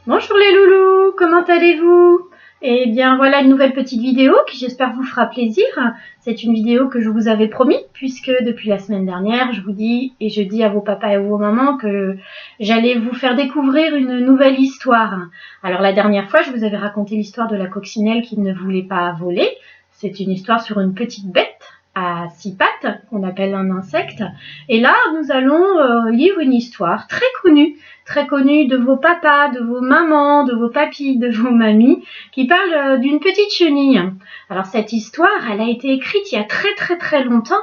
Bonjour les loulous, comment allez-vous? Eh bien voilà une nouvelle petite vidéo qui j'espère vous fera plaisir. C'est une vidéo que je vous avais promis puisque depuis la semaine dernière je vous dis et je dis à vos papas et à vos mamans que j'allais vous faire découvrir une nouvelle histoire. Alors la dernière fois je vous avais raconté l'histoire de la coccinelle qui ne voulait pas voler. C'est une histoire sur une petite bête à 6 pattes qu'on appelle un insecte. Et là nous allons lire une histoire très connue de vos papas, de vos mamans, de vos papis, de vos mamies, qui parle d'une petite chenille. Alors cette histoire, elle a été écrite il y a très longtemps,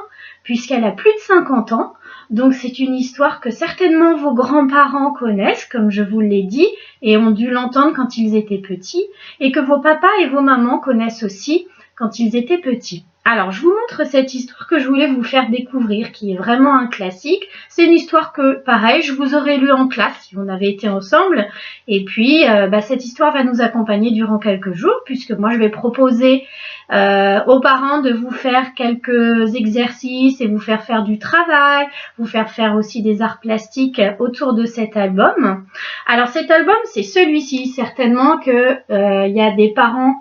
puisqu'elle a plus de 50 ans. Donc c'est une histoire que certainement vos grands-parents connaissent, comme je vous l'ai dit, et ont dû l'entendre quand ils étaient petits, et que vos papas et vos mamans connaissent aussi quand ils étaient petits. Alors, je vous montre cette histoire que je voulais vous faire découvrir, qui est vraiment un classique. C'est une histoire que, pareil, je vous aurais lue en classe si on avait été ensemble. Et puis, cette histoire va nous accompagner durant quelques jours, puisque moi, je vais proposer aux parents de vous faire quelques exercices et vous faire faire du travail, vous faire faire aussi des arts plastiques autour de cet album. Alors, cet album, c'est celui-ci. Certainement que y a des parents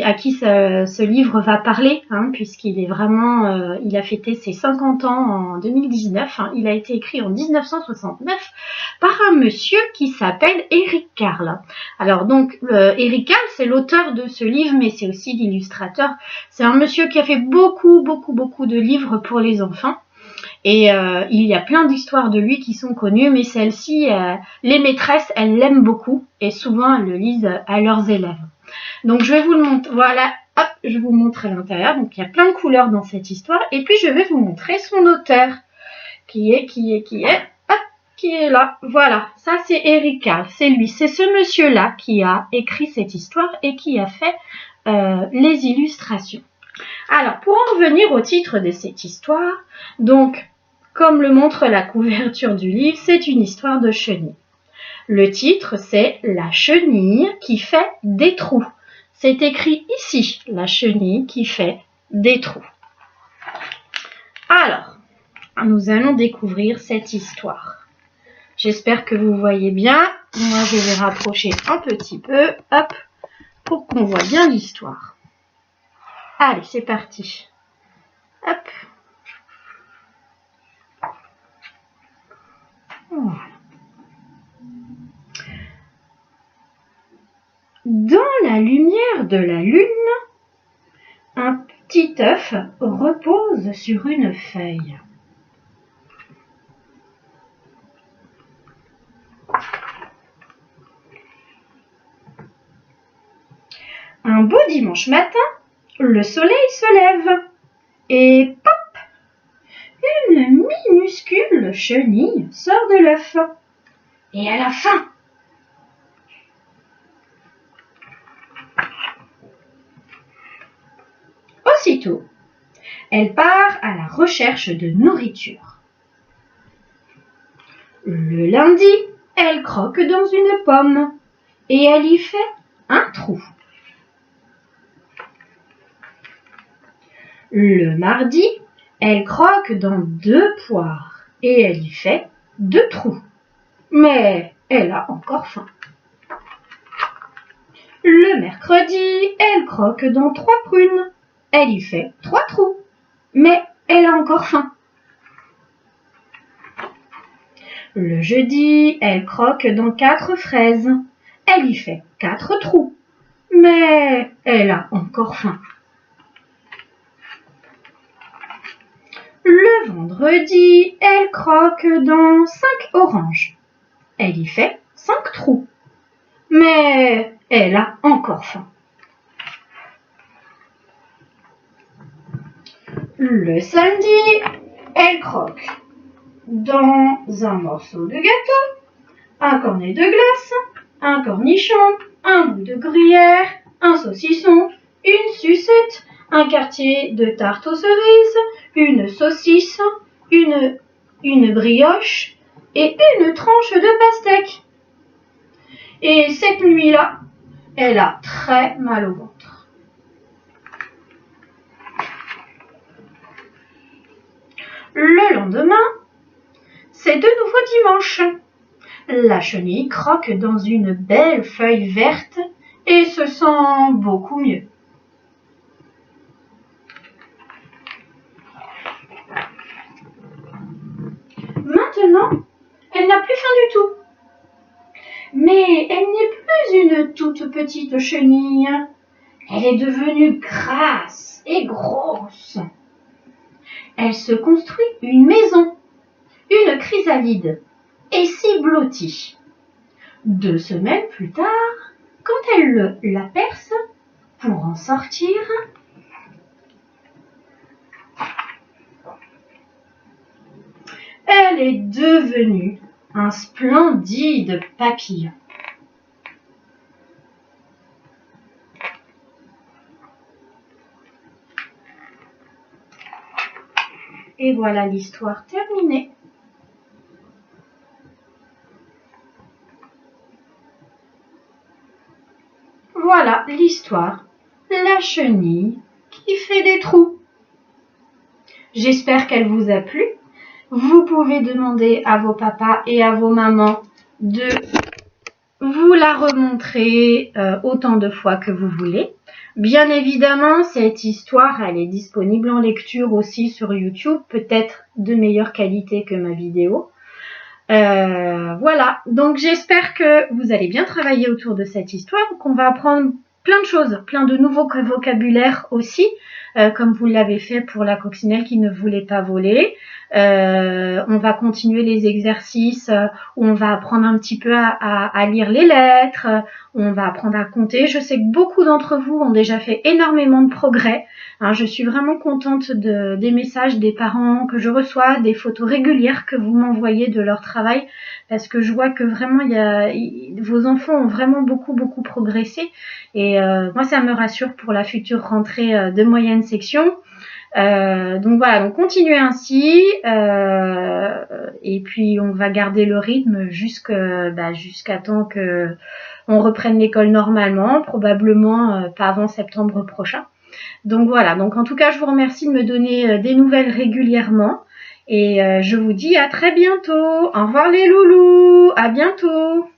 à qui ce livre va parler, puisqu'il est vraiment, il a fêté ses 50 ans en 2019. Il a été écrit en 1969 par un monsieur qui s'appelle Eric Carle. Alors donc, Eric Carle, c'est l'auteur de ce livre, mais c'est aussi l'illustrateur. C'est un monsieur qui a fait beaucoup de livres pour les enfants. Et il y a plein d'histoires de lui qui sont connues, mais celle-ci, les maîtresses, elles l'aiment beaucoup et souvent elles le lisent à leurs élèves. Donc je vais vous le montrer, voilà, hop, je vous montre à l'intérieur. Donc il y a plein de couleurs dans cette histoire. Et puis je vais vous montrer son auteur, qui est là. Voilà, ça c'est Eric Carle, c'est lui, c'est ce monsieur-là qui a écrit cette histoire et qui a fait les illustrations. Alors pour en revenir au titre de cette histoire, donc comme le montre la couverture du livre, c'est une histoire de chenille. Le titre, c'est La chenille qui fait des trous. C'est écrit ici, la chenille qui fait des trous. Alors, nous allons découvrir cette histoire. J'espère que vous voyez bien. Moi, je vais rapprocher un petit peu, hop, pour qu'on voit bien l'histoire. Allez, c'est parti. Hop. Voilà. Dans la lumière de la lune, un petit œuf repose sur une feuille. Un beau dimanche matin, le soleil se lève et pop, une minuscule chenille sort de l'œuf et elle a faim. Aussitôt, elle part à la recherche de nourriture. Le lundi, elle croque dans une pomme et elle y fait un trou. Le mardi, elle croque dans 2 poires et elle y fait 2 trous. Mais elle a encore faim. Le mercredi, elle croque dans 3 prunes. Elle y fait 3 trous. Mais elle a encore faim. Le jeudi, elle croque dans 4 fraises. Elle y fait 4 trous. Mais elle a encore faim. Le vendredi, elle croque dans 5 oranges. Elle y fait 5 trous. Mais elle a encore faim. Le samedi, elle croque dans un morceau de gâteau, un cornet de glace, un cornichon, un bout de gruyère, un saucisson, une sucette, un quartier de tarte aux cerises, une saucisse, une brioche et une tranche de pastèque. Et cette nuit-là, elle a très mal au ventre. Le lendemain, c'est de nouveau dimanche. La chenille croque dans une belle feuille verte et se sent beaucoup mieux. Maintenant, elle n'a plus faim du tout. Mais elle n'est plus une toute petite chenille. Elle est devenue grasse et grosse. Elle se construit une maison, une chrysalide, et s'y blottit. 2 semaines plus tard, quand elle la perce pour en sortir, elle est devenue un splendide papillon. Et voilà l'histoire terminée. Voilà l'histoire, la chenille qui fait des trous. J'espère qu'elle vous a plu. Vous pouvez demander à vos papas et à vos mamans de vous la remontrer autant de fois que vous voulez. Bien évidemment, cette histoire, elle est disponible en lecture aussi sur YouTube, peut-être de meilleure qualité que ma vidéo. Voilà, donc j'espère que vous allez bien travailler autour de cette histoire, qu'on va apprendre plein de choses, plein de nouveaux vocabulaires aussi, comme vous l'avez fait pour la coccinelle qui ne voulait pas voler. On va continuer les exercices où on va apprendre un petit peu à lire les lettres, on va apprendre à compter. Je sais que beaucoup d'entre vous ont déjà fait énormément de progrès. Je suis vraiment contente des messages des parents que je reçois, des photos régulières que vous m'envoyez de leur travail, parce que je vois que vraiment vos enfants ont vraiment beaucoup progressé, et moi ça me rassure pour la future rentrée de moyenne section. Donc voilà, donc continuez ainsi, et puis on va garder le rythme jusqu'à temps que on reprenne l'école normalement, probablement pas avant septembre prochain. Donc voilà, donc en tout cas je vous remercie de me donner des nouvelles régulièrement, et je vous dis à très bientôt. Au revoir les loulous, à bientôt.